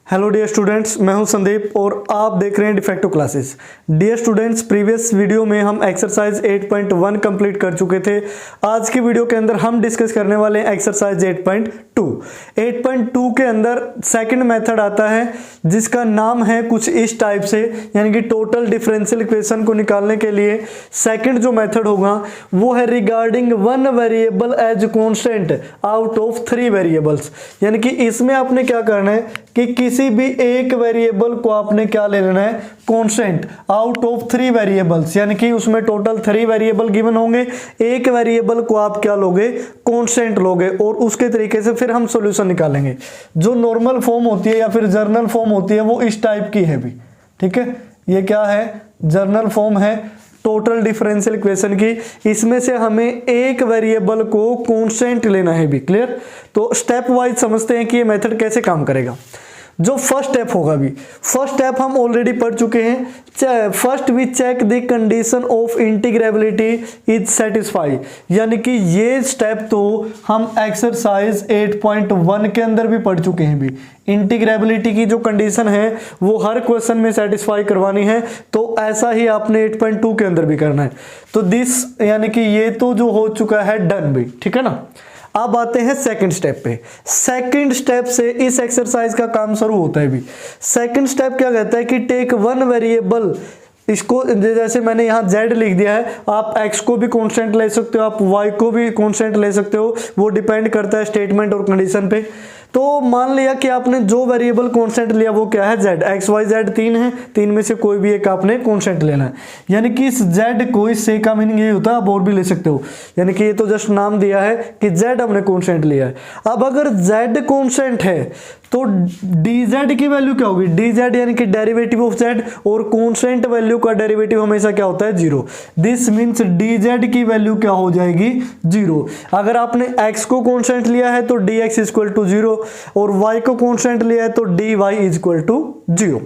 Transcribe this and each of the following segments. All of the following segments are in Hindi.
हेलो डियर स्टूडेंट्स, मैं हूं संदीप और आप देख रहे हैं defective classes. Dear students, previous video में हम एक्सरसाइज 8.1 कंप्लीट कर चुके थे। आज की वीडियो के अंदर हम डिस्कस करने वाले हैं एक्सरसाइज 8.2। 8.2 के अंदर सेकंड मेथड आता है जिसका नाम है कुछ इस टाइप से, यानी कि टोटल डिफरेंशियल इक्वेशन को निकालने के लिए सेकंड जो मेथड होगा वो है regarding one variable as constant out of three variables. यानी कि इसमें आपने क्या करना है कि किसी भी एक वेरिएबल को आपने क्या ले लेना है, constant out of three variables. यानी कि उसमें टोटल थ्री वेरिएबल गिवन होंगे, एक वेरिएबल को आप क्या लोगे, कांस्टेंट लोगे और उसके तरीके से फिर हम सॉल्यूशन निकालेंगे। जो नॉर्मल फॉर्म होती है या फिर जर्नल फॉर्म होती है वो इस टाइप की है भी, ठीक है। ये क्या है, जर्नल फॉर्म है टोटल डिफरेंशियल इक्वेशन की। इसमें से हमें एक वेरिएबल को कांस्टेंट लेना है भी। क्लियर? तो स्टेप वाइज समझते हैं कि ये मेथड कैसे काम करेगा। जो फर्स्ट स्टेप होगा भी, फर्स्ट स्टेप हम ऑलरेडी पढ़ चुके हैं। First we check the condition of integrability is satisfy. यानी कि ये स्टेप तो हम एक्सरसाइज 8.1 के अंदर भी पढ़ चुके हैं भी। इंटीग्रेबिलिटी की जो कंडीशन है वो हर क्वेश्चन में सेटिस्फाई करवानी है, तो ऐसा ही आपने 8.2 के अंदर भी करना है। तो दिस यानी कि ये तो जो हो चुका है डन भी, ठीक है ना। अब आते हैं सेकंड स्टेप पे। सेकंड स्टेप से इस एक्सरसाइज का काम शुरू होता है भी। सेकंड स्टेप क्या कहता है कि टेक वन वेरिएबल, इसको जैसे मैंने यहाँ z लिख दिया है, आप x को भी कांस्टेंट ले सकते हो, आप y को भी कांस्टेंट ले सकते हो, वो डिपेंड करता है स्टेटमेंट और कंडीशन पे। तो मान लिया कि आपने जो वेरिएबल कांस्टेंट लिया वो क्या है, z। x y z तीन है, तीन में से कोई भी एक आपने कांस्टेंट लेना है। यानी कि इस z को, इस से का मीनिंग ये होता है, आप और भी ले सकते हो। यानी कि ये तो जस्ट नाम दिया है कि z हमने कांस्टेंट लिया है। अब अगर z कांस्टेंट है तो dz की वैल्यू क्या होगी, dz यानी कि डेरिवेटिव ऑफ z, और कांस्टेंट वैल्यू का डेरिवेटिव हमेशा क्या होता है, जीरो। दिस मींस dz की वैल्यू क्या हो जाएगी, जीरो। अगर आपने x को कांस्टेंट लिया है तो dx इक्वल टू जीरो, और y को कांस्टेंट लिया है तो dy इक्वल टू जीरो।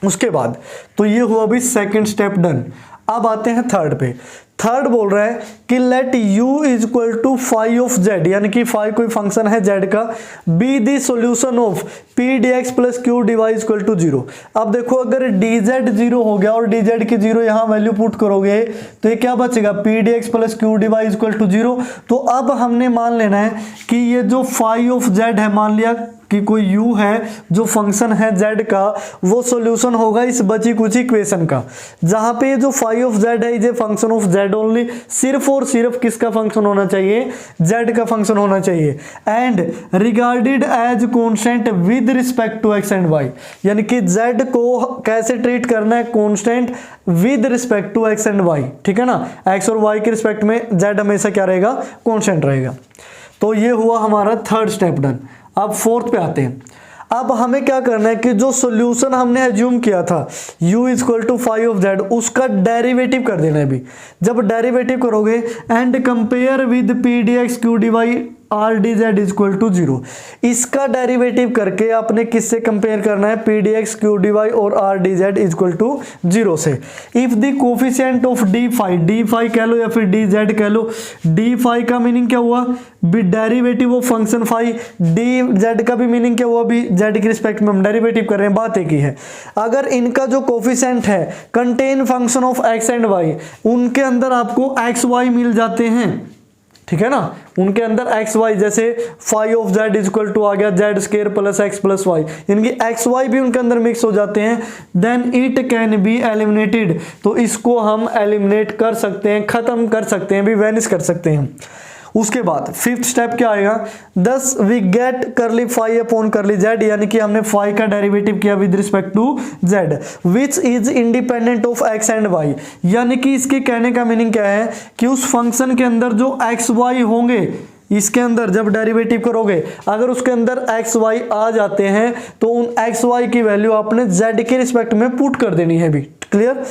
उसके बाद तो ये हुआ भी सेकंड स्टेप डन। अब आते हैं थर्ड पे। थर्ड बोल रहा है कि let u equal to phi of z, यानी कि फाई कोई फंक्शन है z का, be the solution of p D x plus q D y equal to zero. अब देखो अगर dz जीरो हो गया और dz की जीरो यहाँ वैल्यू पुट करोगे तो ये क्या बचेगा, p D x plus q D y equal to zero. तो अब हमने मान लेना है कि ये जो फाई ऑफ z है, मान लिया कि कोई u है जो फंक्शन है z का, वो सॉल्यूशन होगा इस बची कुछ इक्वेशन का, जहां पे ये जो फाई ऑफ z है ये फंक्शन ऑफ z ओनली, सिर्फ और सिर्फ किसका फंक्शन होना चाहिए, z का फंक्शन होना चाहिए। And regarded as constant with respect to x and y, यानी कि z को कैसे ट्रीट करना है, constant with respect to x and y, ठीक है ना। x और y के रिस्पेक्ट में z हमेशा क्या रहेगा, कांस्टेंट रहेगा। तो ये हुआ हमारा थर्ड स्टेप डन। अब फोर्थ पे आते हैं। अब हमें क्या करना है कि जो सॉल्यूशन हमने एज्यूम किया था u equal to phi of z, उसका डेरिवेटिव कर देना है भी। जब डेरिवेटिव करोगे and compare with P D X Q D Y R D Z equal to zero, इसका डेरिवेटिव करके आपने किससे कंपेयर करना है, P D X Q D Y और R D Z equal to zero से। If the coefficient of D phi कह लो या फिर डी जेड कह लो, डी फाई का मीनिंग क्या हुआ, be derivative of function phi, d z का भी मीनिंग क्या हुआ, भी जेड के रिस्पेक्ट में हम डेरिवेटिव कर रहे हैं, बात एक ही है। अगर इनका जो कोफिशिएंट है contain function of x and y, उनके अंदर आपको एक्स वाई मिल जाते हैं, ठीक है ना। उनके अंदर एक्स वाई, जैसे phi of Z equal to आ गया Z square plus x plus Y, यानी कि एक्स वाई भी उनके अंदर मिक्स हो जाते हैं। Then it can be eliminated, तो इसको हम एलिमिनेट कर सकते हैं, खत्म कर सकते हैं भी, वैनिश कर सकते हैं। उसके बाद फिफ्थ स्टेप क्या आएगा, thus we get curly phi upon curly z, यानी कि हमने फाई का डेरिवेटिव किया with respect to z, which is independent of x and y. यानी कि इसके कहने का मीनिंग क्या है कि उस फंक्शन के अंदर जो एक्स वाई होंगे, इसके अंदर जब डेरिवेटिव करोगे अगर उसके अंदर एक्स वाई आ जाते हैं तो उन एक्स वाई की वैल्यू आपने जेड के रिस्पेक्ट में पुट कर देनी है भी। क्लियर?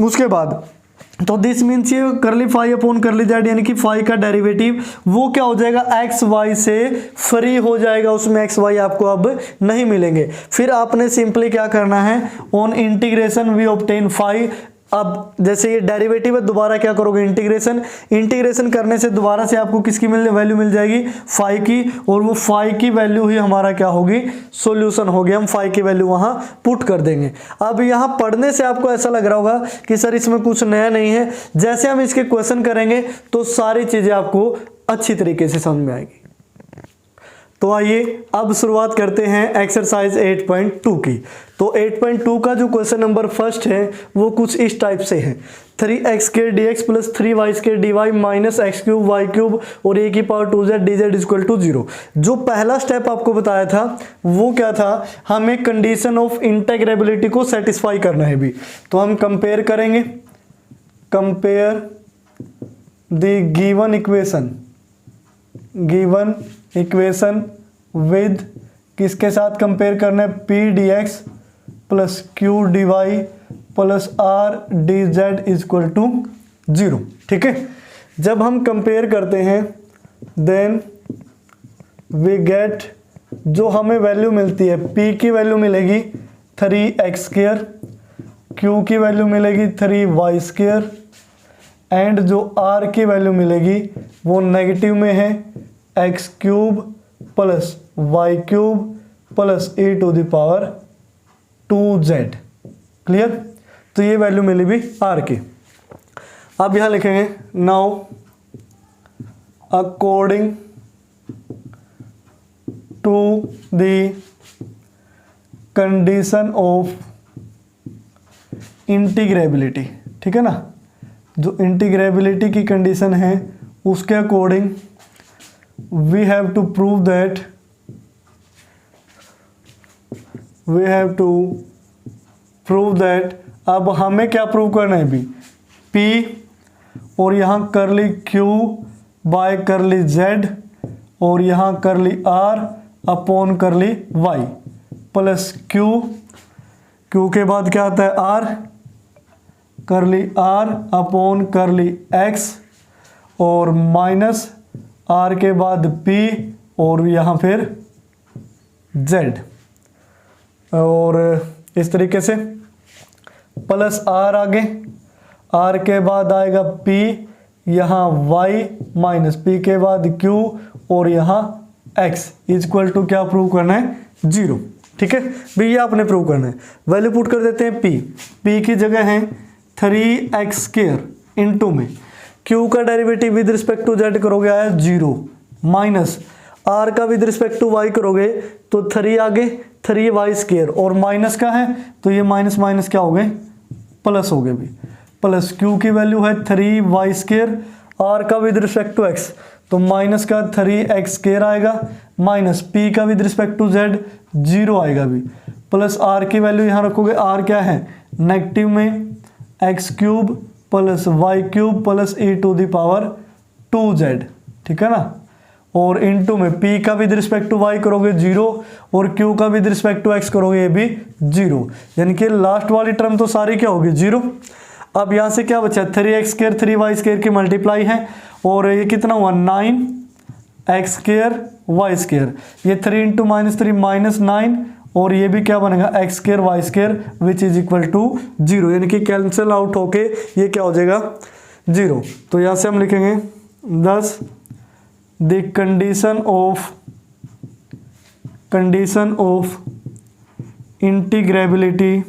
उसके बाद तो दिस मीन्स ये करली फाई अपॉन करली जेड, यानी कि फाई का डेरिवेटिव वो क्या हो जाएगा, एक्स वाई से फ्री हो जाएगा, उसमें एक्स वाई आपको अब नहीं मिलेंगे। फिर आपने सिंपली क्या करना है, on integration we obtain phi, अब जैसे ये डेरिवेटिव है, दोबारा क्या करोगे, इंटीग्रेशन करने से दोबारा से आपको किसकी वैल्यू मिल जाएगी, फाई की, और वो फाई की वैल्यू ही हमारा क्या होगी, सॉल्यूशन होगी। हम फाई की वैल्यू वहां पुट कर देंगे। अब यहां पढ़ने से आपको ऐसा लग रहा होगा कि सर इसमें कुछ नया नहीं है, जैसे हम इसके क्वेश्चन करेंगे तो सारी चीजें आपको अच्छी तरीके से समझ में आएगी। तो आइए अब शुरुआत करते हैं एक्सरसाइज 8.2 की। तो 8.2 का जो क्वेश्चन नंबर फर्स्ट है वो कुछ इस टाइप से है, 3x² dx plus 3y² dy minus x³ y³ और a की power 2z dz equal to 0। जो पहला स्टेप आपको बताया था वो क्या था, हमें कंडीशन ऑफ इंटेग्रेबिलिटी को सेटिस्फाई करना है भी। तो हम कंपेयर करेंगे, compare the given equation with किसके साथ कंपेयर करना है, p dx plus q dy plus r dz equal to 0। ठीक है, जब हम कंपेयर करते हैं देन वी गेट, जो हमें वैल्यू मिलती है, p की वैल्यू मिलेगी 3x², q की वैल्यू मिलेगी 3y² एंड जो r की वैल्यू मिलेगी वो नेगेटिव में है x³ plus y³ plus a to the power 2z। Clear, तो ये वैल्यू मिली भी r की। अब यहां लिखेंगे now according to the condition of integrability. ठीक है ना, जो इंटीग्रेबिलिटी की कंडीशन है उसके according we have to prove that अब हमें क्या प्रूव करना है भी, p और यहाँ करली q बाय करली z और यहाँ करली r अपॉन करली y प्लस q के बाद क्या आता है r, करली r अपॉन करली x और माइनस r के बाद p और यहाँ फिर z, और इस तरीके से प्लस r आगे, r के बाद आएगा p, यहाँ y माइनस p के बाद q और यहाँ x इक्वल टू क्या प्रूव करना है, 0। ठीक है भी, ये आपने प्रूव करना है। वैल्यू पुट कर देते हैं p की जगह है 3x² इंटू में q का derivative with respect to z करोगे आया 0, माइनस r का विद रिस्पेक्ट टू y करोगे तो 3 आगे 3y² और माइनस का है तो ये माइनस माइनस क्या हो गए, प्लस हो गए भी, प्लस q की वैल्यू है 3y², r का विद रिस्पेक्ट टू x तो माइनस का 3x² आएगा, माइनस p का विद रिस्पेक्ट टू z 0 आएगा भी, प्लस r की वैल्यू यहाँ रखोगे, r क्या है नेगेटिव में x³ plus y³ plus a to the power 2z। ठीक है ना, और इनटू में p का विद रिस्पेक्ट टू y करोगे 0 और q का विद रिस्पेक्ट टू x करोगे ये भी 0, यानी कि लास्ट वाली टर्म तो सारी क्या होगी 0। अब यहाँ से क्या बचा, 3x² 3y² की मल्टीप्लाई है और ये कितना हुआ 9x² y², ये 3 इंटू माइनस 3 माइनस 9 और ये भी क्या बनेगा x² y² which is equal to 0, यानी कि कैंसिल आउट होके ये क्या हो जाएगा 0। तो यहाँ से हम लिखेंगे thus the condition of integrability,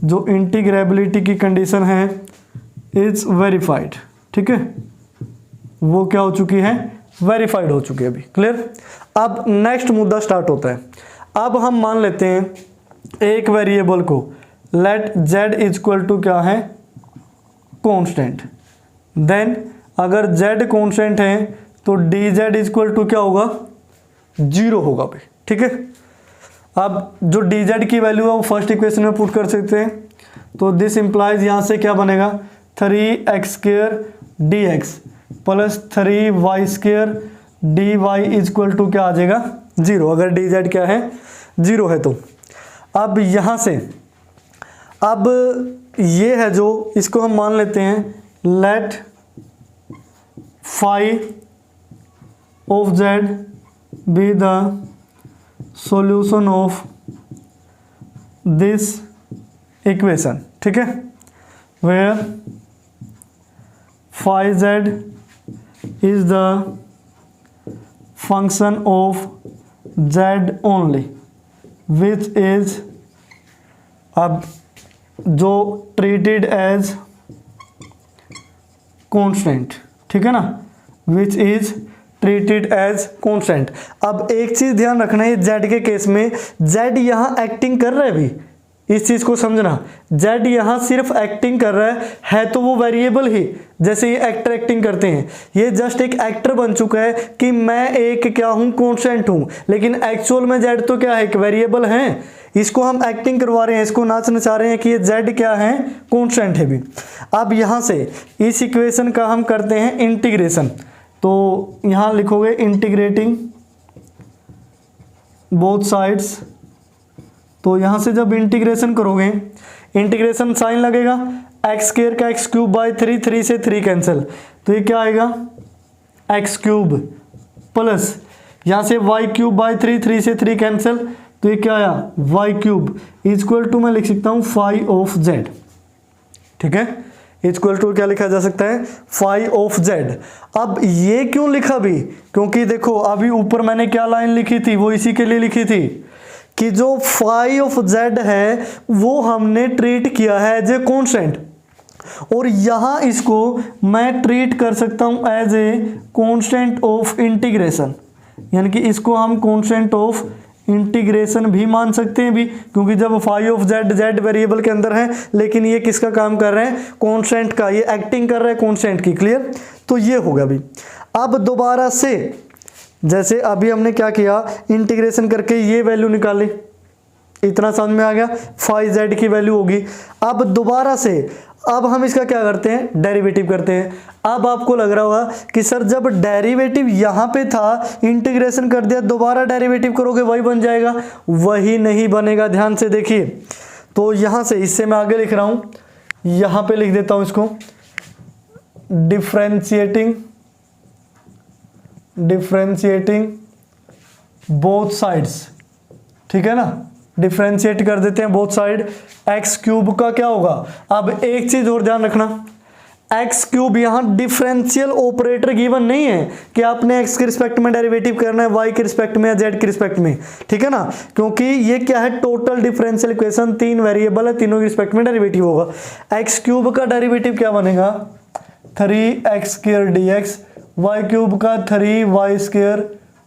जो इंटीग्रेबिलिटी की कंडीशन है इज वेरीफाइड। ठीक है, वो क्या हो चुकी है, वेरीफाइड हो चुकी है अभी। क्लियर, अब नेक्स्ट मुद्दा स्टार्ट होता है। अब हम मान लेते हैं एक वेरिएबल को लेट z इक्वल टू क्या है, कांस्टेंट। देन अगर z कांस्टेंट है तो dz इक्वल टू क्या होगा, 0 होगा भाई। ठीक है, अब जो dz की वैल्यू है वो फर्स्ट इक्वेशन में पुट कर सकते हैं, तो दिस इंप्लाइज यहाँ से क्या बनेगा 3x² dx plus 3y² dy equal to क्या आ जाएगा 0, अगर dz क्या है 0 है तो। अब यहाँ से अब ये है जो, इसको हम मान लेते हैं let phi of z be the solution of this equation. ठीक है, where phi z is the function of z only which is अब जो treated as constant, ठीक है ना, which is treated as constant। अब एक चीज ध्यान रखना है z के केस में, z यहाँ एक्टिंग कर रहा है भी, इस चीज को समझना, z यहाँ सिर्फ एक्टिंग कर रहा है तो वो वेरिएबल ही, जैसे ये एक्टर एक्टिंग करते हैं, ये जस्ट एक एक्टर बन चुका है कि मैं एक क्या हूँ, कॉन्स्टेंट हूँ, लेकिन एक्चुअल में z तो क्या है, एक वेरिएबल है, इसको हम एक्टिंग करवा रहे हैं, इसको नाचना चाह रहे हैं कि ये z क्या है, कॉन्स्टेंट है भी। अब यहाँ से इस इक्वेशन का हम करते हैं इंटीग्रेशन, तो यहाँ लिखोगे इंटीग्रेटिंग बोथ साइड्स, तो यहाँ से जब इंटीग्रेशन करोगे, इंटीग्रेशन साइन लगेगा, एक्स स्क्वायर का एक्स क्यूब बाई 3, 3 से 3 कैंसिल, तो ये क्या आएगा, एक्स क्यूब प्लस यहाँ से वाई क्यूब बाई 3, 3 से 3 कैंसिल, तो ये क्या आया, वाई क्यूब इक्वल टू मैं लिख सकता हूँ फाई ऑफ जेड, ठीक है, इक्वल टू क्या लिखा जा सकता है, फाई ऑफ जेड। अब ये क्यों लिखा भी, क्योंकि देखो अभी ऊपर मैंने क्या लाइन लिखी थी, वो इसी के लिए लिखी थी कि जो फाई ऑफ जेड है वो हमने ट्रीट किया है एज ए कॉन्स्टेंट, और यहां इसको मैं ट्रीट कर सकता हूं as a constant of integration, यानी कि इसको हम कॉन्स्टेंट ऑफ इंटीग्रेशन भी मान सकते हैं भी, क्योंकि जब phi of z z variable के अंदर है, लेकिन ये किसका काम कर रहे हैं, कॉन्स्टेंट का, ये एक्टिंग कर रहे हैं कॉन्स्टेंट की, क्लियर। तो ये होगा भी। अब दोबारा से जैसे अभी हमने क्या किया, इंटीग्रेशन करके ये वैल्यू निकाली, इतना समझ में आ गया, फाई जेड की वैल्यू होगी। अब दोबारा से अब हम इसका क्या करते हैं, डेरिवेटिव करते हैं। अब आपको लग रहा होगा कि सर जब डेरिवेटिव यहाँ पे था, इंटीग्रेशन कर दिया, दोबारा डेरिवेटिव करोगे वही बन जाएगा, वही नहीं बनेगा, ध्यान से देखिए। तो यहाँ से, इससे मैं आगे लिख रहा हूँ, यहाँ पे लिख देता हूँ इसको, डिफरेंशिएटिंग बोथ साइड्स, ठीक है ना, डिफरेंशिएट कर देते हैं बोथ साइड। एक्स क्यूब का क्या होगा, अब एक चीज और ध्यान रखना, एक्स क्यूब यहाँ डिफरेंशियल ऑपरेटर गिवन नहीं है कि आपने एक्स के रिस्पेक्ट में डेरिवेटिव करना है, वाई के रिस्पेक्ट में या जेड के रिस्पेक्ट में, ठीक है ना, क्योंकि ये क्या है, टोटल डिफरेंशियल इक्वेशन, 3 वेरिएबल है, तीनों के रिस्पेक्ट में डेरिवेटिव होगा। एक्स क्यूब का डेरिवेटिव क्या बनेगा, 3x² dx, वाई क्यूब का 3y²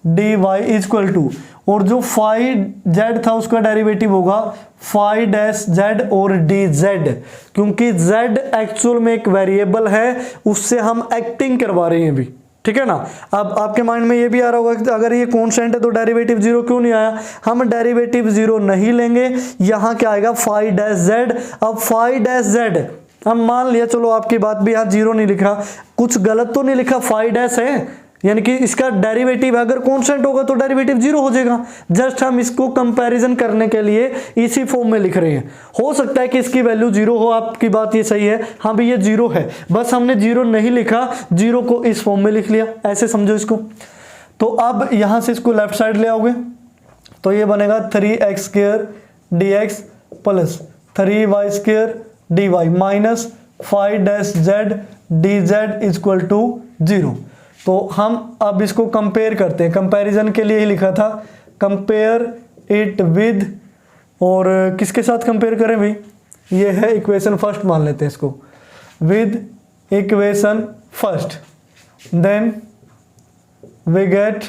dy इक्वल टू, और जो फाई जेड था उसका डेरिवेटिव होगा फाई डैश जेड और डी जेड, क्योंकि जेड एक्चुअल में एक वेरिएबल है, उससे हम एक्टिंग करवा रहे हैं भी, ठीक है ना। अब आपके माइंड में ये भी आ रहा होगा कि अगर ये कांस्टेंट है तो डेरिवेटिव 0 क्यों नहीं आया, हम डेरिवेटिव 0 नहीं लेंगे, यहाँ क्या आएगा, फाई डैश जेड। अब फाई डैश जेड हम मान लिया, चलो आपकी बात भी, यहाँ 0 नहीं लिखा, कुछ गलत तो नहीं लिखा, फाई डैश है, यानी कि इसका डेरिवेटिव अगर कांस्टेंट होगा तो डेरिवेटिव 0 हो जाएगा। जस्ट हम इसको कंपैरिजन करने के लिए इसी फॉर्म में लिख रहे हैं। हो सकता है कि इसकी वैल्यू 0 हो, आपकी बात ये सही है, हाँ भी ये 0 है, बस हमने 0 नहीं लिखा, 0 को इस फॉर्म में लिख लिया, ऐसे समझो इसको। तो अब यहां से इसको लेफ्ट साइड ले आओगे तो ये बनेगा 3x² dx plus 3y² dy minus 5-z dz equal to 0। तो हम अब इसको कंपेयर करते हैं, कंपैरिजन के लिए ही लिखा था, कंपेयर इट विद, और किसके साथ कंपेयर करें भाई, ये है इक्वेशन फर्स्ट मान लेते हैं इसको, with equation first, then we get,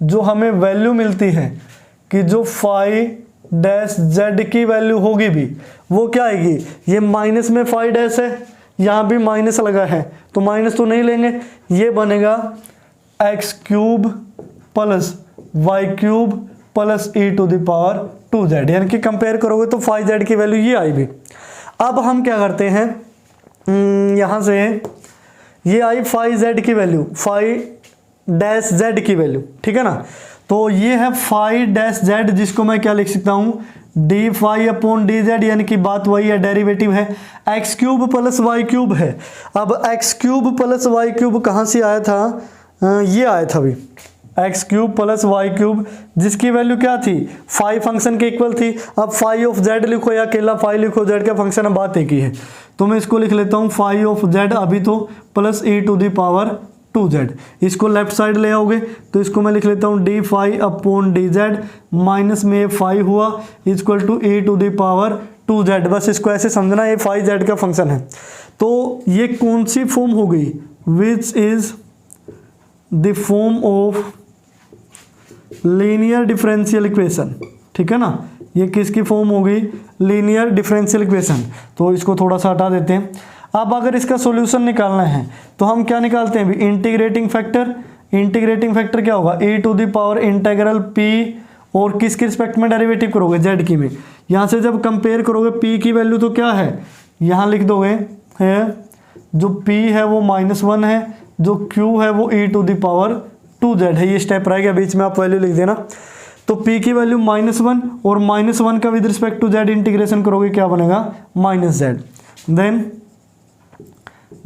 जो हमें वैल्यू मिलती है कि जो फाई डैश जेड की वैल्यू होगी भी, वो क्या आएगी, ये माइनस में फाई डैश है, यहाँ भी माइनस लगा है तो माइनस तो नहीं लेंगे, ये बनेगा x³ plus y³ plus e⁻²z, यानी कि कंपेयर करोगे तो फाई जेड की वैल्यू ये आई भी। अब हम क्या करते हैं, यहाँ से ये आई फाई जेड की वैल्यू, फाई डैश जेड की वैल्यू, ठीक है ना, तो ये है फाई डैश जेड, जिसको मैं क्या लिख सकता हूँ, d phi upon D z, यानी कि बात वही है, डेरिवेटिव है, x³ प्लस y³ है। अब x³ प्लस y³ कहाँ से आया था, ये आया था अभी, x cube plus y cube, जिसकी वैल्यू क्या थी, फाई फंक्शन के इक्वल थी। अब फाई ऑफ जेड लिखो या अकेला फाई लिखो, जेड का फंक्शन, अब बात एक ही है। तो मैं इसको लिख लेता हूँ फाई ऑफ जेड अभी तो plus e to the power 2z। इसको लेफ्ट साइड ले आओगे तो इसको मैं लिख लेता हूँ d phi upon D z, minus में ये फाई हुआ equal to e to the power 2z। बस इसको ऐसे समझना, ये फाई जेड का फंक्शन है। तो ये कौन सी फॉर्म हो गई, which is the form of linear differential equation, ठीक है ना। ये किसकी फॉर्म हो गई, लीनियर डिफरेंशियल इक्वेशन। तो इसको थोड़ा सा हटा देते हैं। अब अगर इसका सॉल्यूशन निकालना है तो हम क्या निकालते हैं, इंटीग्रेटिंग फैक्टर। इंटीग्रेटिंग फैक्टर क्या होगा, e to the power integral p, और किसके रिस्पेक्ट में डेरिवेटिव करोगे, z की में। यहाँ से जब कंपेयर करोगे p की वैल्यू तो क्या है, यहाँ लिख दोगे है जो p है वो -1 है, जो q है वो e to the power 2z है। ये स्टेप रह गया बीच में, आप वैल्यू लिख देना। तो p की वैल्यू -1 और -1 का with respect to z integration करोगे, क्या बनेगा, -z। देन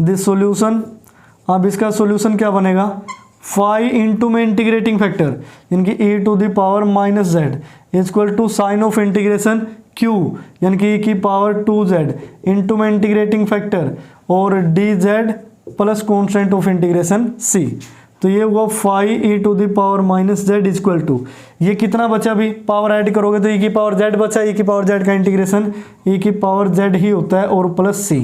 दिस सॉल्यूशन, अब इसका सॉल्यूशन क्या बनेगा, फाई इंटू में इंटीग्रेटिंग फैक्टर यानी कि e to the power -z equal to sign of integration q यानी कि e की पावर 2z इंटू में इंटीग्रेटिंग फैक्टर और dz plus constant of integration c। तो ये हुआ phi e to the power -z equal to, ये कितना बचा भी, पावर ऐड करोगे तो e की पावर z बचा, e की पावर z का इंटीग्रेशन e की पावर z ही होता है और प्लस c।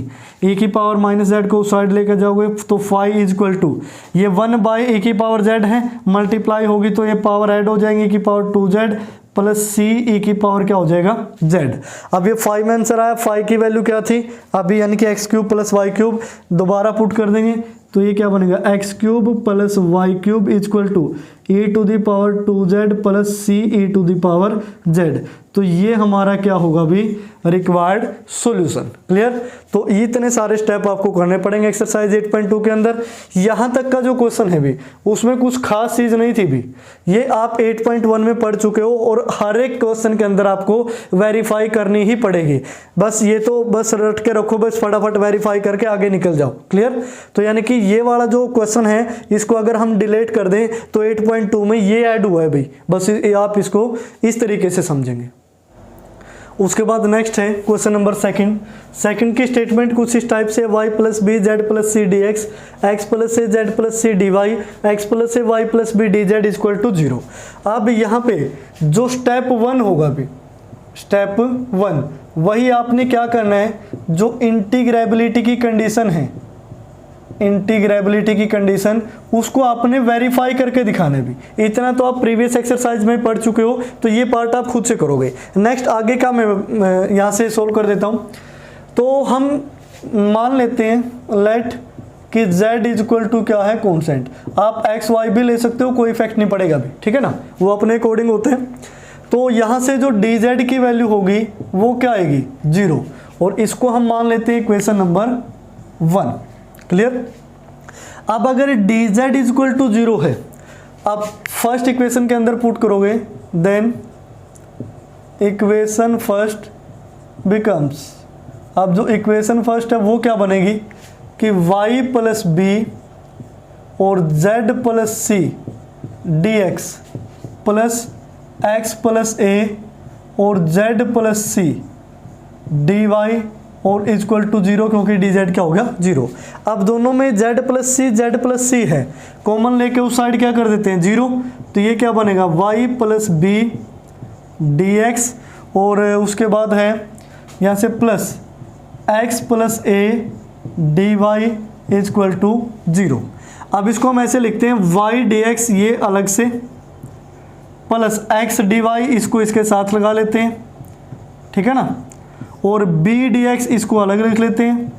e की पावर -z को उस साइड लेकर जाओगे तो फाई इक्वल टू, ये 1 बाई e की पावर z है, मल्टीप्लाई होगी तो ये पावर ऐड हो जाएंगे, e की power 2z plus c, e की पावर क्या हो जाएगा z। अब ये फाई में आंसर आया, फाई की वैल्यू क्या थी अभी, यानी कि x cube plus y cube, दोबारा पुट कर देंगे तो ये क्या बनेगा, x cube plus y cube equal to e to the power 2z plus c e to the power z। तो ये हमारा क्या होगा भी, रिक्वायर्ड सॉल्यूशन। क्लियर। तो इतने सारे स्टेप आपको करने पड़ेंगे एक्सरसाइज 8.2 के अंदर। यहाँ तक का जो क्वेश्चन है भी उसमें कुछ खास चीज़ नहीं थी भी, ये आप 8.1 में पढ़ चुके हो और हर एक क्वेश्चन के अंदर आपको वेरीफाई करनी ही पड़ेगी। बस ये तो बस रट के रखो, बस फटाफट वेरीफाई करके आगे निकल जाओ। क्लियर। तो यानी कि ये वाला जो क्वेश्चन है इसको अगर हम डिलीट कर दें तो 8.2 में ये ऐड हुआ है भाई, बस आप इसको इस तरीके से समझेंगे। उसके बाद नेक्स्ट है क्वेश्चन नंबर सेकंड की स्टेटमेंट कुछ इस टाइप से, y plus b z plus C D x, x plus a z plus C D y, x plus A y plus B d Z equal to 0। अब यहाँ पे जो स्टेप 1 होगा भी, स्टेप 1 वही आपने क्या करना है, जो इंटीग्रेबिलिटी की कंडीशन है, इंटीग्रेबिलिटी की कंडीशन उसको आपने वेरीफाई करके दिखाना है भी। इतना तो आप प्रीवियस एक्सरसाइज में पढ़ चुके हो, तो ये पार्ट आप खुद से करोगे। नेक्स्ट आगे का मैं यहाँ से सोल्व कर देता हूँ। तो हम मान लेते हैं लेट कि z इक्वल टू क्या है, कॉन्स्टेंट। आप x y भी ले सकते हो, कोई इफेक्ट नहीं पड़ेगा भी, ठीक है ना, वो अपने अकॉर्डिंग होते हैं। तो यहाँ से जो dz की वैल्यू होगी वो क्या आएगी, 0, और इसको हम मान लेते हैं इक्वेशन नंबर 1। क्लियर। अब अगर dz इक्वल टू 0 है, अब फर्स्ट इक्वेशन के अंदर पुट करोगे, देन इक्वेशन फर्स्ट बिकम्स, अब जो इक्वेशन फर्स्ट है वो क्या बनेगी कि y प्लस बी और z plus C D x plus x plus A और z plus C D Y और इक्वल टू 0, क्योंकि dz क्या हो गया 0। अब दोनों में z प्लस सी है, कॉमन लेके उस साइड क्या कर देते हैं 0, तो ये क्या बनेगा y plus B D x और उसके बाद है यहाँ से plus x plus A D y equal to 0। अब इसको हम ऐसे लिखते हैं y डी एक्स ये अलग से प्लस x डी वाई, इसको इसके साथ लगा लेते हैं, ठीक है ना, और b डी एक्स इसको अलग लिख लेते हैं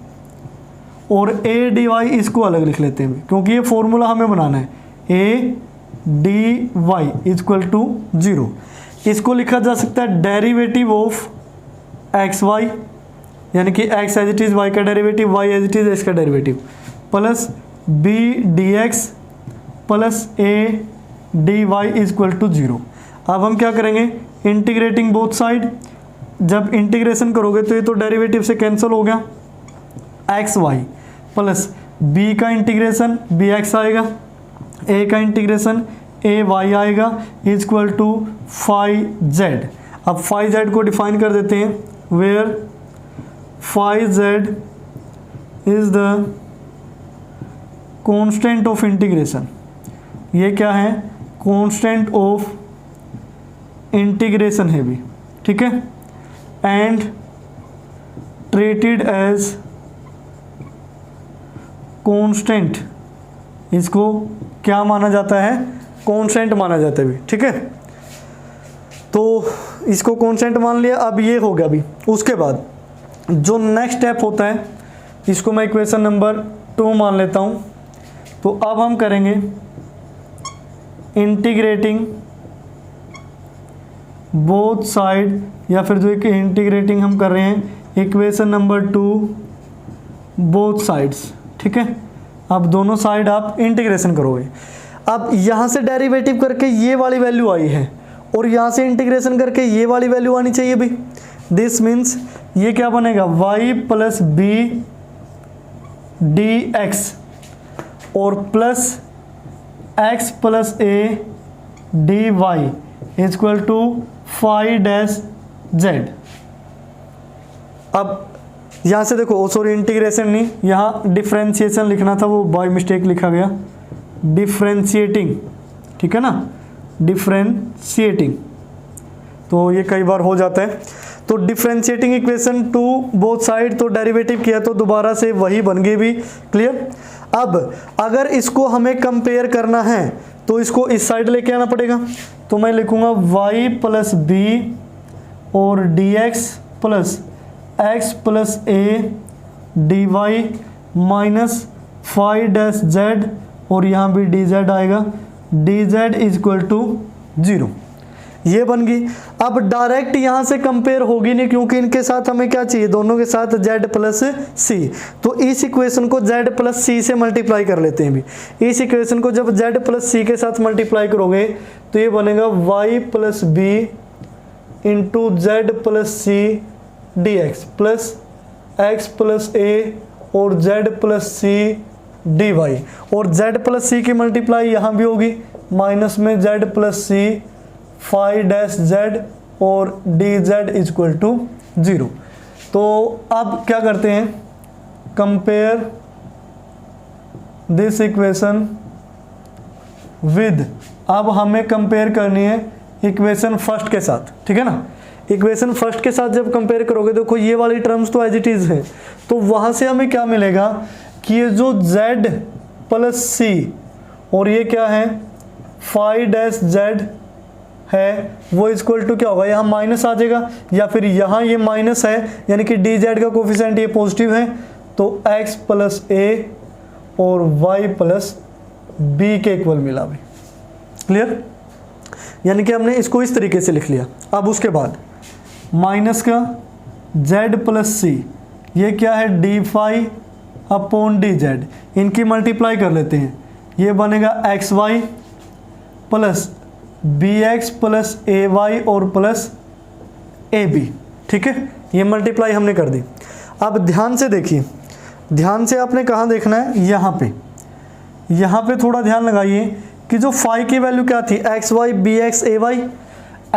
और a डी वाई इसको अलग लिख लेते हैं, क्योंकि ये फॉर्मूला हमें बनाना है, a d y equal to 0। इसको लिखा जा सकता है डेरिवेटिव ऑफ एक्स वाई, यानी कि x as it is y का derivative, y as it is x का derivative, plus b d x plus a d y equal to 0। अब हम क्या करेंगे, इंटीग्रेटिंग बोथ साइड, जब इंटीग्रेशन करोगे तो ये तो डेरिवेटिव से कैंसिल हो गया, एक्स वाई प्लस b का इंटीग्रेशन bx आएगा, a का इंटीग्रेशन ए वाई आएगा is equal to phi z. अब फाई जेड को डिफाइन कर देते हैं, where phi z is the constant of integration. ये क्या है, कांस्टेंट ऑफ इंटीग्रेशन है भी, ठीक है, एंड ट्रीटेड एज कांस्टेंट। इसको क्या माना जाता है, कांस्टेंट माना जाता है भी, ठीक है। तो इसको कांस्टेंट मान लिया। अब ये हो गया अभी। उसके बाद जो नेक्स्ट स्टेप होता है, इसको मैं इक्वेशन नंबर 2 मान लेता हूँ। तो अब हम करेंगे इंटीग्रेटिंग बोथ साइड, या फिर जो एक इंटीग्रेटिंग हम कर रहे हैं इक्वेशन नंबर 2 बोथ साइड्स, ठीक है। अब दोनों साइड आप इंटीग्रेशन करोगे। अब यहाँ से डेरिवेटिव करके ये वाली वैल्यू आई है और यहाँ से इंटीग्रेशन करके ये वाली वैल्यू आनी चाहिए भाई। दिस मीन्स ये क्या बनेगा, y plus B D x और plus x plus A D Y is equal to phi dash Z. अब यहाँ से देखो, सॉरी इंटीग्रेशन नहीं, यहाँ डिफ्रेंशिएशन लिखना था, वो बाय मिस्टेक लिखा गया, डिफ्रेंशिएटिंग, ठीक है ना, डिफ्रेंशिएटिंग। तो ये कई बार हो जाता है। तो डिफ्रेंशिएटिंग इक्वेशन 2 बोथ साइड, तो डेरिवेटिव किया तो दोबारा से वही बन गई भी, क्लियर। अब अगर इसको हमें कंपेयर करना है तो इसको इस साइड लेके आना पड़ेगा। तो मैं लिखूंगा y प्लस बी और d x plus x plus A D y minus phi dash Z, और यहाँ भी डी जेड आएगा, d Z is equal to 0। ये बन गई। अब डायरेक्ट यहाँ से कंपेयर होगी नहीं, क्योंकि इनके साथ हमें क्या चाहिए, दोनों के साथ z प्लस सी। तो इस इक्वेशन को z प्लस सी से मल्टीप्लाई कर लेते हैं भी। इस इक्वेशन को जब z प्लस सी के साथ मल्टीप्लाई करोगे तो ये बनेगा y plus B into Z plus C D x plus x plus A और z plus C D Y, और z प्लस सी की मल्टीप्लाई यहाँ भी होगी, माइनस में z plus C phi dash Z और D Z is equal to 0। तो अब क्या करते हैं, कंपेयर दिस इक्वेशन विद, अब हमें कंपेयर करनी है इक्वेशन फर्स्ट के साथ, ठीक है ना। इक्वेशन फर्स्ट के साथ जब कंपेयर करोगे, देखो ये वाली टर्म्स तो एज इट इज है, तो वहां से हमें क्या मिलेगा कि ये जो z प्लस सी और ये क्या है फाई डैश जेड है, वो इक्वल टू क्या होगा, यहाँ माइनस आ जाएगा, या फिर यहाँ ये माइनस है, यानी कि डी जेड का कोफिशिएंट ये पॉजिटिव है, तो x प्लस ए और y प्लस बी के इक्वल मिला भी, क्लियर। यानी कि हमने इसको इस तरीके से लिख लिया। अब उसके बाद माइनस का z प्लस सी, ये क्या है D phi upon D Z, इनकी मल्टीप्लाई कर लेते हैं, ये बनेगा X Y plus B X plus ए वाई और प्लस ए बी, ठीक है। ये मल्टीप्लाई हमने कर दी। अब ध्यान से देखिए, ध्यान से आपने कहाँ देखना है, यहाँ पे थोड़ा ध्यान लगाइए कि जो फाई की वैल्यू क्या थी, X Y B X A Y,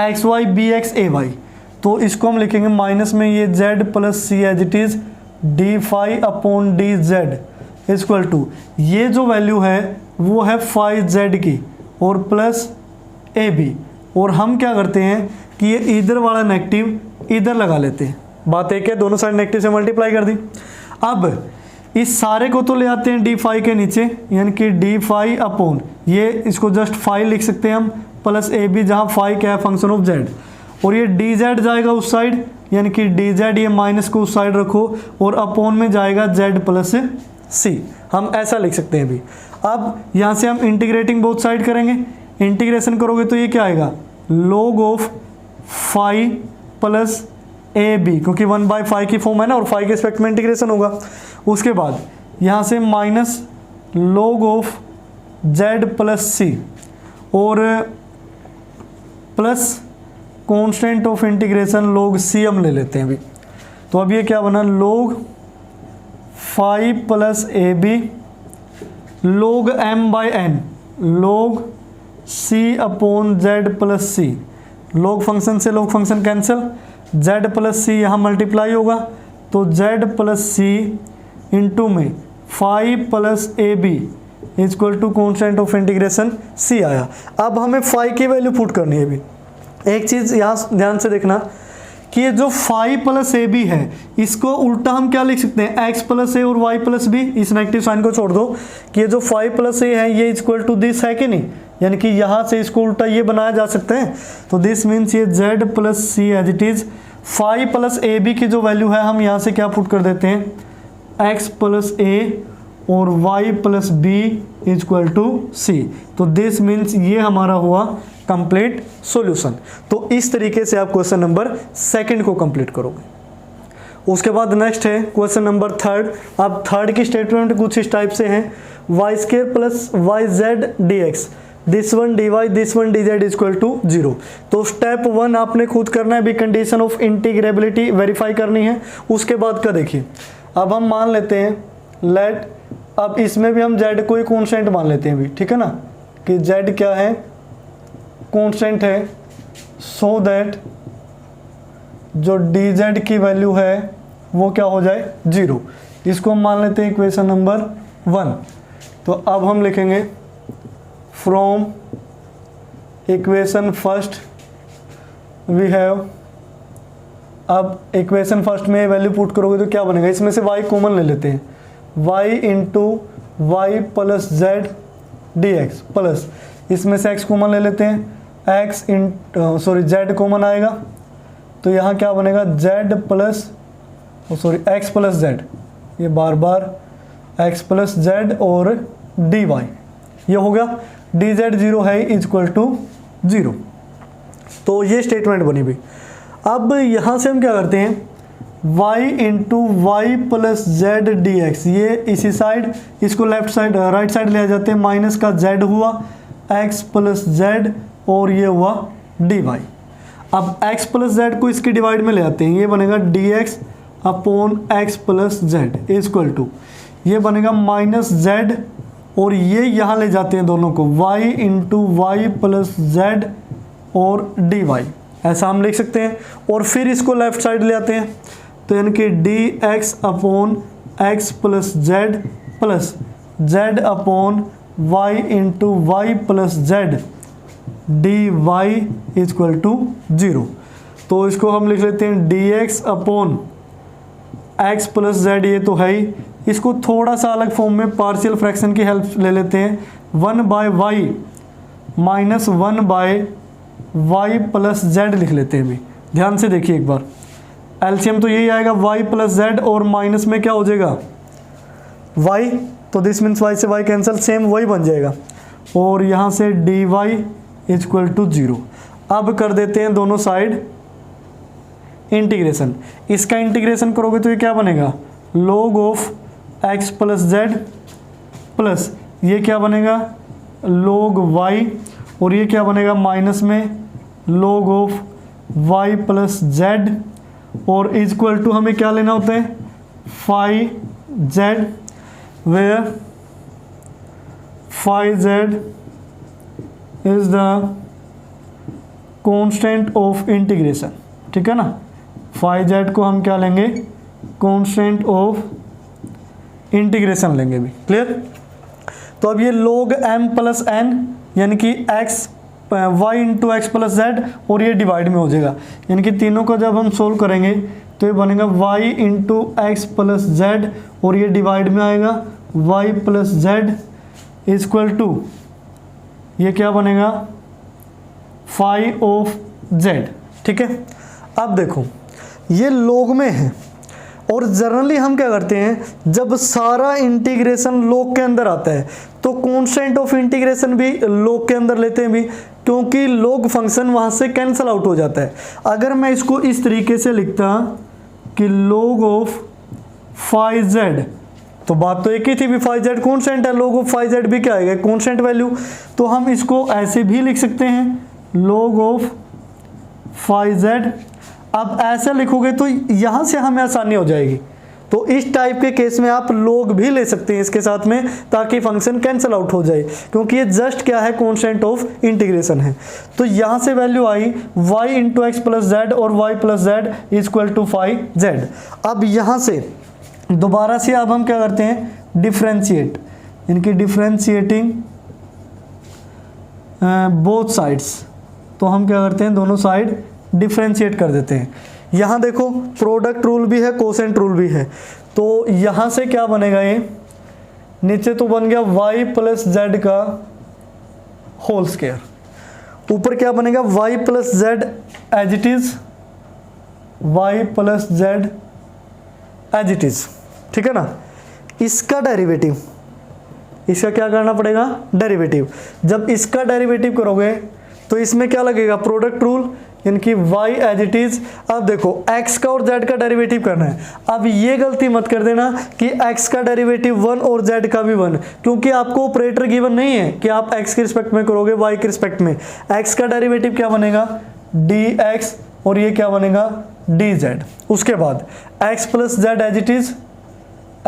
X Y B X A Y, तो इसको हम लिखेंगे माइनस में ये Z plus C as it is D phi upon D Z equal to, ये जो वैल्यू है वो है फाई जेड की और प्लस ए बी, और हम क्या करते हैं कि ये इधर वाला नेगेटिव इधर लगा लेते हैं, बात एक है, दोनों साइड नेगेटिव से मल्टीप्लाई कर दी। अब इस सारे को तो ले आते हैं डी फाई के नीचे, यानी कि डी फाई अपॉन, ये इसको जस्ट फाई लिख सकते हैं हम, प्लस ए बी, जहाँ फाई क्या है फंक्शन ऑफ जेड, और ये डी जेड जाएगा उस साइड, यानी कि डी जेड, ये माइनस को उस साइड रखो, और अपॉन में जाएगा जेड प्लस सी, हम ऐसा लिख सकते हैं अभी। अब यहाँ से हम इंटीग्रेटिंग बोथ साइड करेंगे, इंटीग्रेशन करोगे तो ये क्या आएगा, log of phi plus A b, क्योंकि 1/5 की फॉर्म है ना, और फाई के रिस्पेक्ट में इंटीग्रेशन होगा। उसके बाद यहाँ से minus log of Z plus C और plus constant of integration log C हम ले लेते हैं अभी। तो अब ये क्या बना, log फाई प्लस ए B log m/n log C upon Z plus C, log function से log function cancel, Z plus C यहाँ मल्टीप्लाई होगा, तो जेड प्लस सी इंटू में 5 plus A B is equal to constant of integration C आया। अब हमें फाई की वैल्यू पुट करनी है। अभी एक चीज़ यहाँ ध्यान से देखना कि ये जो 5 प्लस ए बी है इसको उल्टा हम क्या लिख सकते हैं, x प्लस ए और y प्लस बी, इस नेगेटिव साइन को छोड़ दो, कि ये जो 5 प्लस ए है ये इक्वल टू दिस है कि नहीं, यानी कि यहाँ से इसको उल्टा ये बनाया जा सकते हैं। तो दिस मीन्स ये z plus C as it is 5 plus A b की जो वैल्यू है हम यहाँ से क्या पुट कर देते हैं, x प्लस ए और y plus B equal to C. तो दिस मीन्स ये हमारा हुआ कंप्लीट सॉल्यूशन। तो इस तरीके से आप क्वेश्चन नंबर 2 को कंप्लीट करोगे। उसके बाद नेक्स्ट है क्वेश्चन नंबर 3। अब थर्ड की स्टेटमेंट कुछ इस टाइप से है, y square plus y Z D x, this one d y this one d Z equal to 0। तो स्टेप 1 आपने खुद करना है, भी कंडीशन ऑफ इंटीग्रेबिलिटी वेरीफाई करनी है। उसके बाद का देखिए, अब हम मान लेते हैं लेट, अब इसमें भी हम जेड को ही कॉन्स्टेंट मान लेते हैं भी, ठीक है ना, कि जेड क्या है, कॉन्स्टेंट है, सो दैट जो डी जेड की वैल्यू है वो क्या हो जाए 0। इसको हम मान लेते हैं इक्वेशन नंबर 1। तो अब हम लिखेंगे from equation first we have, अब इक्वेशन फर्स्ट में वैल्यू पुट करोगे तो क्या बनेगा, इसमें से y कॉमन ले लेते हैं, y into y plus z D x plus इसमें से x कॉमन ले लेते हैं, x इन z कॉमन आएगा, तो यहाँ क्या बनेगा z plus x plus z, ये बार बार x प्लस जेड और dy ये हो गया, डी जेड 0 है इक्वल टू 0। तो ये स्टेटमेंट बनी हुई। अब यहाँ से हम क्या करते हैं, y into y plus z D x, ये इसी साइड, इसको लेफ्ट साइड राइट साइड ले जाते हैं, माइनस का z हुआ x प्लस जेड और ये हुआ dy। अब x प्लस जेड को इसकी डिवाइड में ले आते हैं, ये बनेगा dx upon x plus z equal to, ये बनेगा माइनस z और ये यहाँ ले जाते हैं दोनों को, y into y plus Z और dy, ऐसा हम लिख सकते हैं। और फिर इसको लेफ्ट साइड ले आते हैं, तो यानी कि dx upon x plus z plus z upon y into y plus z dy equal to 0। तो इसको हम लिख लेते हैं dx upon x plus z, ये तो है ही, इसको थोड़ा सा अलग फॉर्म में पार्शियल फ्रैक्शन की हेल्प ले लेते हैं, 1 by y minus 1 by y plus z लिख लेते हैं। भी ध्यान से देखिए एक बार, एलसीएम तो यही आएगा, y प्लस जेड और माइनस में क्या हो जाएगा y, तो दिस मीन्स y से y कैंसिल, सेम वही बन जाएगा, और यहाँ से dy इक्वल टू 0। अब कर देते हैं दोनों साइड इंटीग्रेशन, इसका इंटीग्रेशन करोगे तो ये क्या बनेगा, log of x plus z plus ये क्या बनेगा log y, और ये क्या बनेगा माइनस में log of y plus Z, और इक्वल टू हमें क्या लेना होता है phi z, where phi z is the constant of integration, ठीक है ना। फाई जेड को हम क्या लेंगे, कांस्टेंट ऑफ इंटीग्रेशन लेंगे भी, क्लियर। तो अब ये log m प्लस n यानी कि x y into x plus Z, और ये डिवाइड में हो जाएगा, यानी कि तीनों को जब हम सोल्व करेंगे तो ये बनेगा y into x plus Z, और ये डिवाइड में आएगा y plus z equal to, ये क्या बनेगा फाई ऑफ जेड, ठीक है। अब देखो ये log में है, और जनरली हम क्या करते हैं, जब सारा इंटीग्रेशन log के अंदर आता है तो कांस्टेंट ऑफ इंटीग्रेशन भी log के अंदर लेते हैं भी, क्योंकि log फंक्शन वहाँ से कैंसिल आउट हो जाता है। अगर मैं इसको इस तरीके से लिखता कि log ऑफ फाई जेड, तो बात तो एक ही थी भी फाई जेड कांस्टेंट है, log ऑफ फाई जेड भी क्या आएगा कांस्टेंट वैल्यू, तो हम इसको ऐसे भी लिख सकते हैं log ऑफ फाई जेड। अब ऐसे लिखोगे तो यहाँ से हमें आसानी हो जाएगी, तो इस टाइप के केस में आप log भी ले सकते हैं इसके साथ में, ताकि फंक्शन कैंसिल आउट हो जाए, क्योंकि ये जस्ट क्या है, कांस्टेंट ऑफ इंटीग्रेशन है। तो यहाँ से वैल्यू आई y into x plus Z और y plus z equal to 5z। अब यहाँ से दोबारा से अब हम क्या करते हैं, डिफ्रेंशिएट, इनकी डिफ्रेंशिएटिंग बोथ साइड्स। तो हम क्या करते हैं, दोनों साइड डिफ्रेंशिएट कर देते हैं। यहाँ देखो प्रोडक्ट रूल भी है, कोसेंट रूल भी है। तो यहाँ से क्या बनेगा, ये नीचे तो बन गया y प्लस जेड का होल स्क्वायर, ऊपर क्या बनेगा y plus z as it is, y plus z as it is, ठीक है ना। इसका डेरिवेटिव, इसका क्या करना पड़ेगा, डेरिवेटिव। जब इसका डेरिवेटिव करोगे तो इसमें क्या लगेगा, प्रोडक्ट रूल, इनकी y एज इट इज। अब देखो x का और z का डेरिवेटिव करना है। अब ये गलती मत कर देना कि x का डेरिवेटिव 1 और z का भी 1, क्योंकि आपको ऑपरेटर गिवन नहीं है कि आप x के रिस्पेक्ट में करोगे y के रिस्पेक्ट में। x का डेरिवेटिव क्या बनेगा, dx, और ये क्या बनेगा, dz। उसके बाद x plus z as it is,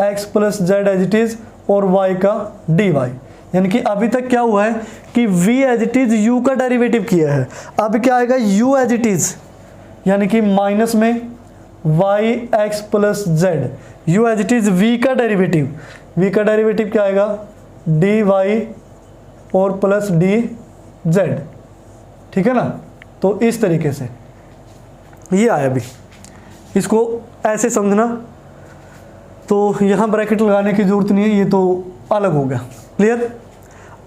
x plus z as it is, और y का dy। यानी कि अभी तक क्या हुआ है कि v as it is u का डेरिवेटिव किया है। अब क्या आएगा, u एज इट इज, यानी कि माइनस में y x plus z, u as it is v का डेरिवेटिव, v का डेरिवेटिव क्या आएगा, dy और प्लस dz, ठीक है ना। तो इस तरीके से ये आया। अभी इसको ऐसे समझना, तो यहाँ ब्रैकेट लगाने की जरूरत नहीं है, ये तो अलग हो गया, क्लियर।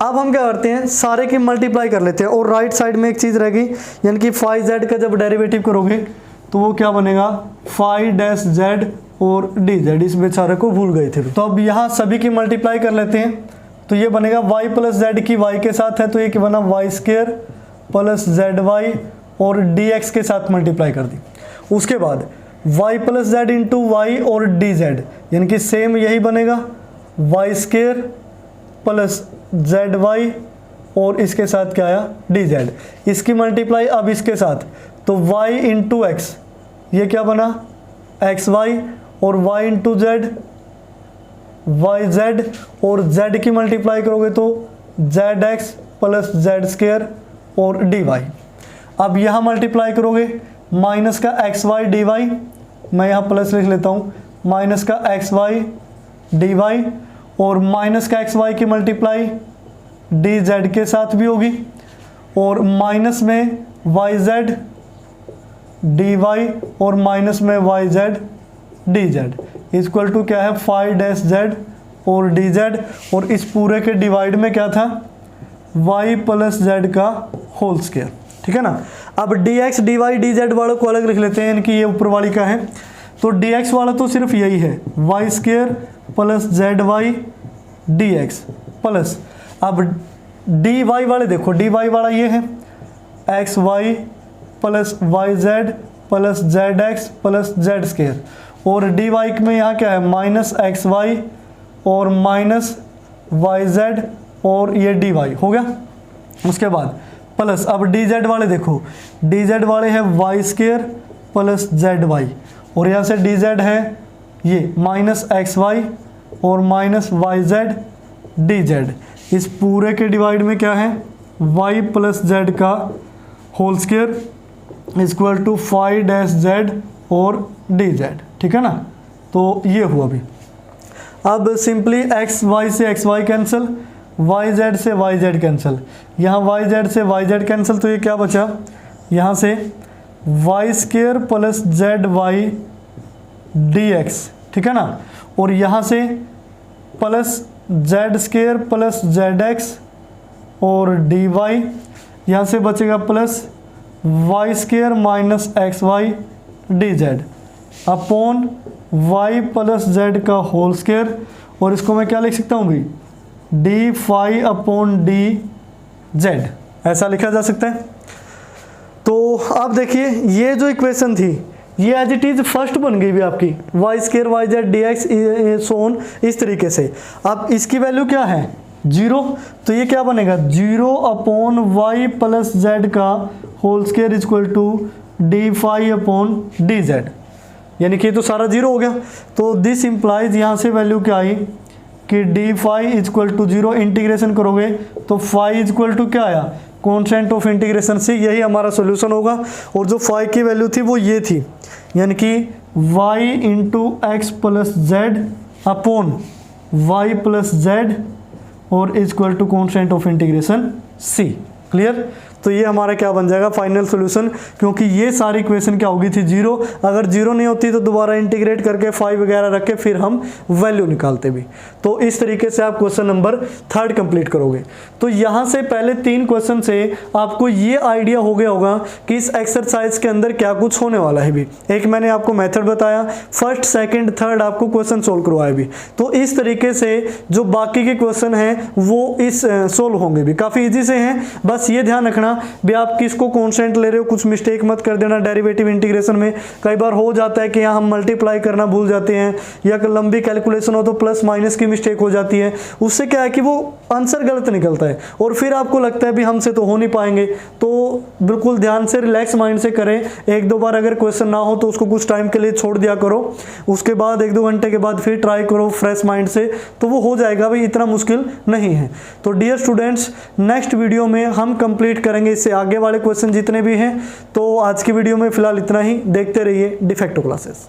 अब हम क्या करते हैं, सारे की मल्टीप्लाई कर लेते हैं, और राइट साइड में एक चीज़ रह गई, यानी कि 5z का जब डेरिवेटिव करोगे तो वो क्या बनेगा, 5-z और dz। इस बेचारे को भूल गए थे। तो अब यहाँ सभी की मल्टीप्लाई कर लेते हैं, तो ये बनेगा y प्लस जेड की y के साथ है, तो ये क्या बना, y स्क्वायर प्लस zy, और dx के साथ मल्टीप्लाई कर दी। उसके बाद y plus z into y और dz, यानी कि सेम यही बनेगा, y स्क्वायर प्लस zy, और इसके साथ क्या आया, dz। इसकी मल्टीप्लाई अब इसके साथ, तो y इंटू एक्स, ये क्या बना, xy, और y इंटू जेड yz, और z की मल्टीप्लाई करोगे तो zx प्लस जेड स्क्वायर और dy। अब यहाँ मल्टीप्लाई करोगे, माइनस का xy dy, मैं यहाँ प्लस लिख लेता हूँ, माइनस का xy dy, और माइनस का xy की मल्टीप्लाई dz के साथ भी होगी, और माइनस में yz dy, और माइनस में yz dz इक्वल टू क्या है, 5-z और dz, और इस पूरे के डिवाइड में क्या था, y प्लस जेड का होल स्क्वायर, ठीक है ना। अब dx dy dz वालों को अलग लिख लेते हैं, इनकी ये ऊपर वाली का है। तो dx वाला तो सिर्फ यही है, y square plus zy dx, plus अब dy वाले देखो, dy वाला ये है xy plus yz plus zx plus z square, और dy में यहाँ क्या है, माइनस xy और माइनस yz, और ये dy हो गया। उसके बाद प्लस अब dz वाले देखो, dz वाले है y स्क्वायर प्लस zy, और यहाँ से dz है ये माइनस xy और माइनस yz dz। इस पूरे के डिवाइड में क्या है, y प्लस z का whole square equal to 5-z और dz, ठीक है ना। तो ये हुआ अभी। अब सिंपली xy से xy कैंसिल, yz से yz कैंसिल, यहाँ yz से yz कैंसिल, तो ये क्या बचा, यहाँ से y square plus zy dx, ठीक है ना, और यहाँ से plus z square plus zx और dy, यहाँ से बचेगा plus y square minus xy dz upon y plus z का होल स्क्वायर, और इसको मैं क्या लिख सकता हूँ भाई, D phi upon D Z, ऐसा लिखा जा सकता है। तो अब देखिए ये जो इक्वेशन थी ये एज इट इज फर्स्ट बन गई भी आपकी, Y square Y Z D X सोन इस तरीके से। अब इसकी वैल्यू क्या है, 0, तो ये क्या बनेगा 0 अपॉन वाई प्लस जेड का whole square equal to d phi upon D z. यानी कि ये तो सारा जीरो हो गया। तो दिस इंप्लाइज यहाँ से वैल्यू क्या आई कि d phi is equal to zero, integration करोगे तो फाई इज इक्वल टू क्या आया, कॉन्स्टेंट ऑफ इंटीग्रेशन सी, यही हमारा सोल्यूशन होगा। और जो फाई की वैल्यू थी वो ये थी, यानी कि y into x plus Z upon Y plus Z और is equal to constant of integration C. Clear? तो ये हमारा क्या बन जाएगा फाइनल सॉल्यूशन, क्योंकि ये सारी इक्वेशन क्या होगी थी जीरो। अगर जीरो नहीं होती तो दोबारा इंटीग्रेट करके फाइव वगैरह रख के फिर हम वैल्यू निकालते भी। तो इस तरीके से आप क्वेश्चन नंबर 3 कंप्लीट करोगे। तो यहाँ से पहले 3 क्वेश्चन से आपको ये आइडिया हो गया होगा कि इस एक्सरसाइज के अंदर क्या कुछ होने वाला है भी। एक मैंने आपको मेथड बताया, फर्स्ट सेकंड थर्ड आपको क्वेश्चन सोल्व करवाया भी। तो इस तरीके से जो बाकी के क्वेश्चन हैं वो इस सोल्व होंगे भी, काफ़ी ईजी से हैं। बस ये ध्यान रखना भी आप किसको कांस्टेंट ले रहे हो, कुछ मिस्टेक मत कर देना डेरिवेटिव इंटीग्रेशन में। कई बार हो जाता है कि यहाँ हम मल्टीप्लाई करना भूल जाते हैं या लंबी कैलकुलेशन हो तो प्लस माइनस की मिस्टेक हो जाती है, उससे क्या है कि वो आंसर गलत निकलता है और फिर आपको लगता है भी हमसे तो हो नहीं पाएंगे। तो बिल्कुल ध्यान से रिलैक्स माइंड से करें। 1-2 बार अगर क्वेश्चन ना हो तो उसको कुछ टाइम के लिए छोड़ दिया करो, उसके बाद 1-2 घंटे के बाद फिर ट्राई करो फ्रेश माइंड से, तो वो हो जाएगा भाई, इतना मुश्किल नहीं है। तो डियर स्टूडेंट्स, नेक्स्ट वीडियो में हम कंप्लीट करेंगे इससे आगे वाले क्वेश्चन जितने भी हैं। तो आज की वीडियो में फिलहाल इतना ही, देखते रहिए डिफेक्टो क्लासेस।